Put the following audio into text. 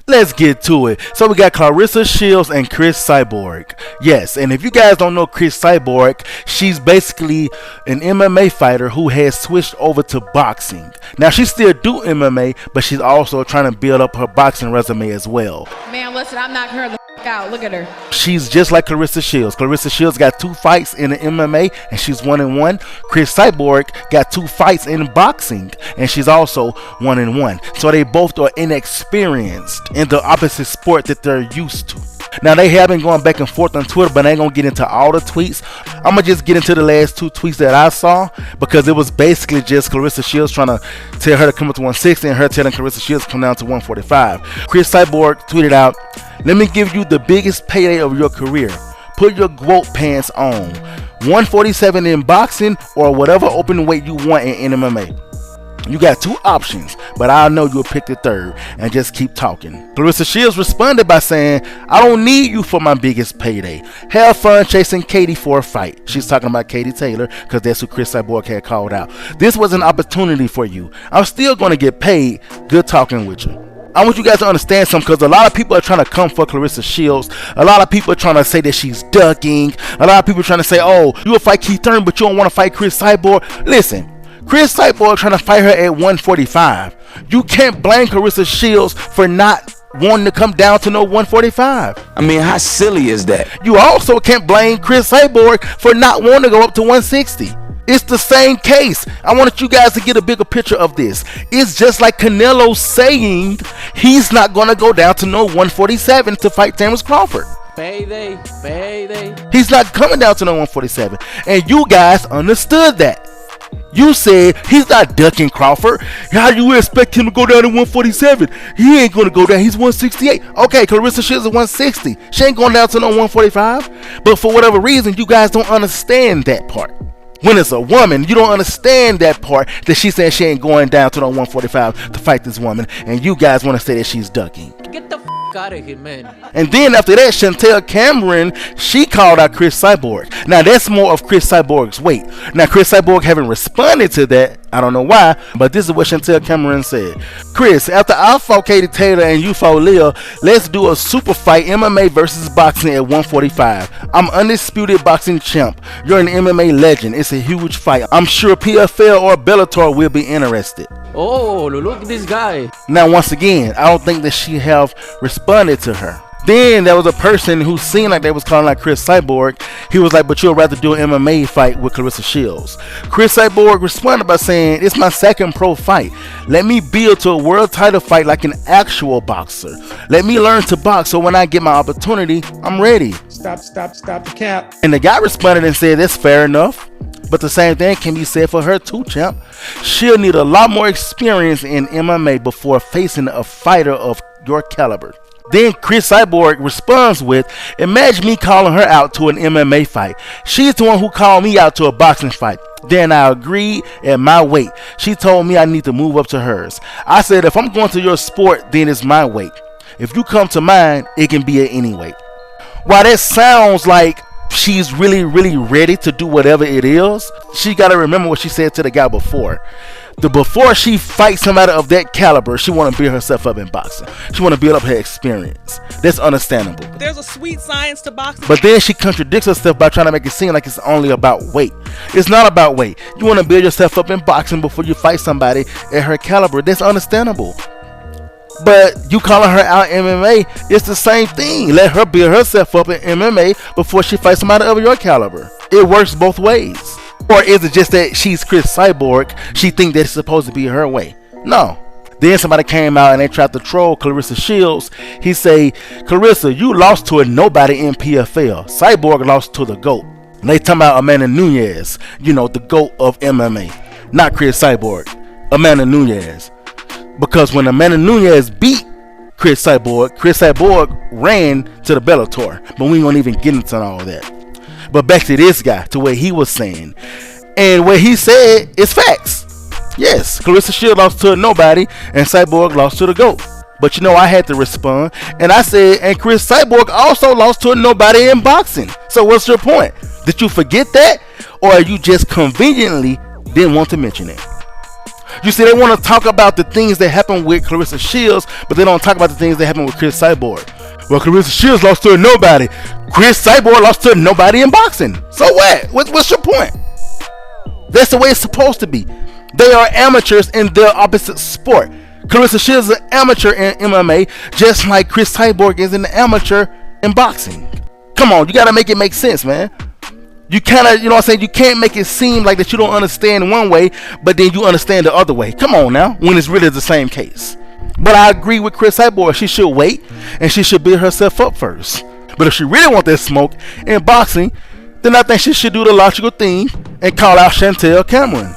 Let's get to it. So we got Claressa Shields and Cris Cyborg. Yes, and if you guys don't know Cris Cyborg, she's basically an MMA fighter who has switched over to boxing. Now she still do MMA, but she's also trying to build up her boxing resume as well. Man, listen, I'm knocking her the out. Look at her. She's just like Claressa Shields. Claressa Shields got 2 fights in the MMA and she's 1-1. Cris Cyborg got 2 fights in boxing and she's also 1-1. So they both are inexperienced in the opposite sport that they're used to. Now they have been going back and forth on Twitter, but I ain't gonna get into all the tweets. I'm gonna just get into the last 2 tweets that I saw, because it was basically just Claressa Shields trying to tell her to come up to 160 and her telling Claressa Shields to come down to 145. Cris Cyborg tweeted out, "Let me give you the biggest payday of your career. Put your GOAT pants on. 147 in boxing or whatever open weight you want in MMA. You got 2 options, but I know you'll pick the 3rd, and just keep talking." Claressa Shields responded by saying, "I don't need you for my biggest payday. Have fun chasing Katie for a fight." She's talking about Katie Taylor, because that's who Cris Cyborg had called out. "This was an opportunity for you. I'm still going to get paid. Good talking with you." I want you guys to understand something, because a lot of people are trying to come for Claressa Shields. A lot of people are trying to say that she's ducking. A lot of people are trying to say, "Oh, you will fight Keith Thurman, but you don't want to fight Cris Cyborg." Listen, Cris Cyborg trying to fight her at 145. You can't blame Claressa Shields for not wanting to come down to no 145. I mean, how silly is that? You also can't blame Cris Cyborg for not wanting to go up to 160. It's the same case. I wanted you guys to get a bigger picture of this. It's just like Canelo saying he's not going to go down to no 147 to fight Terrence Crawford. Payday. He's not coming down to no 147. And you guys understood that. You said he's not ducking Crawford. How do you expect him to go down to 147? He ain't gonna go down. He's 168. Okay, Claressa Shields is 160. She ain't going down to no 145. But for whatever reason, you guys don't understand that part. When it's a woman, you don't understand that part, that she said she ain't going down to no 145 to fight this woman, and you guys want to say that she's ducking. Get the f out of here, man. And then after that, Chantel Cameron, she called out Cris Cyborg. Now that's more of Cris Cyborg's weight. Now Cris Cyborg haven't responded to that. I don't know why, but this is what Chantel Cameron said. "Cris, after I fought Katie Taylor and you fought Leah, let's do a super fight, MMA versus boxing at 145. I'm undisputed boxing champ. You're an MMA legend. It's a huge fight. I'm sure PFL or Bellator will be interested." Oh, look at this guy. Now once again, I don't think that she have responded to her. Then there was a person who seemed like they was calling out Cris Cyborg. He was like, "But you'd rather do an MMA fight with Claressa Shields." Cris Cyborg responded by saying, "It's my 2nd pro fight. Let me build to a world title fight like an actual boxer. Let me learn to box so when I get my opportunity, I'm ready." Stop the cap. And the guy responded and said, "That's fair enough. But the same thing can be said for her too, champ. She'll need a lot more experience in MMA before facing a fighter of your caliber." Then Cris Cyborg responds with, "Imagine me calling her out to an MMA fight. She's the one who called me out to a boxing fight. Then I agreed at my weight. She told me I need to move up to hers. I said, if I'm going to your sport, then it's my weight. If you come to mine, it can be at any weight." While that sounds like she's really ready to do whatever it is, she got to remember what she said to the guy before. Before she fights somebody of that caliber, she want to build herself up in boxing. She want to build up her experience. That's understandable. There's a sweet science to boxing. But then she contradicts herself by trying to make it seem like it's only about weight. It's not about weight. You want to build yourself up in boxing before you fight somebody at her caliber. That's understandable. But you calling her out in MMA, it's the same thing. Let her build herself up in MMA before she fights somebody of your caliber. It works both ways. Or is it just that she's Cris Cyborg, she think that it's supposed to be her way? No. Then somebody came out and they tried to troll Claressa Shields. He say, "Claressa, you lost to a nobody in PFL. Cyborg lost to the GOAT." And they talking about Amanda Nunes, you know, the GOAT of MMA. Not Cris Cyborg, Amanda Nunes. Because when Amanda Nunes beat Cris Cyborg ran to the Bellator. But we ain't gonna even get into all that. But back to this guy, to what he was saying. And what he said is facts. Yes, Claressa Shields lost to a nobody and Cyborg lost to the GOAT. But you know, I had to respond. And I said, and Cris Cyborg also lost to a nobody in boxing. So what's your point? Did you forget that? Or you just conveniently didn't want to mention it? You see, they want to talk about the things that happened with Claressa Shields, but they don't talk about the things that happened with Cris Cyborg. Well, Claressa Shields lost to nobody. Cris Cyborg lost to nobody in boxing. So what? What's your point? That's the way it's supposed to be. They are amateurs in their opposite sport. Claressa Shields is an amateur in MMA, just like Cris Cyborg is an amateur in boxing. Come on, you gotta make it make sense, man. You kinda, you know what I'm saying, you can't make it seem like that you don't understand one way, but then you understand the other way. Come on now, when it's really the same case. But I agree with Cris Cyborg, she should wait, and she should build herself up first. But if she really wants that smoke in boxing, then I think she should do the logical thing and call out Chantel Cameron.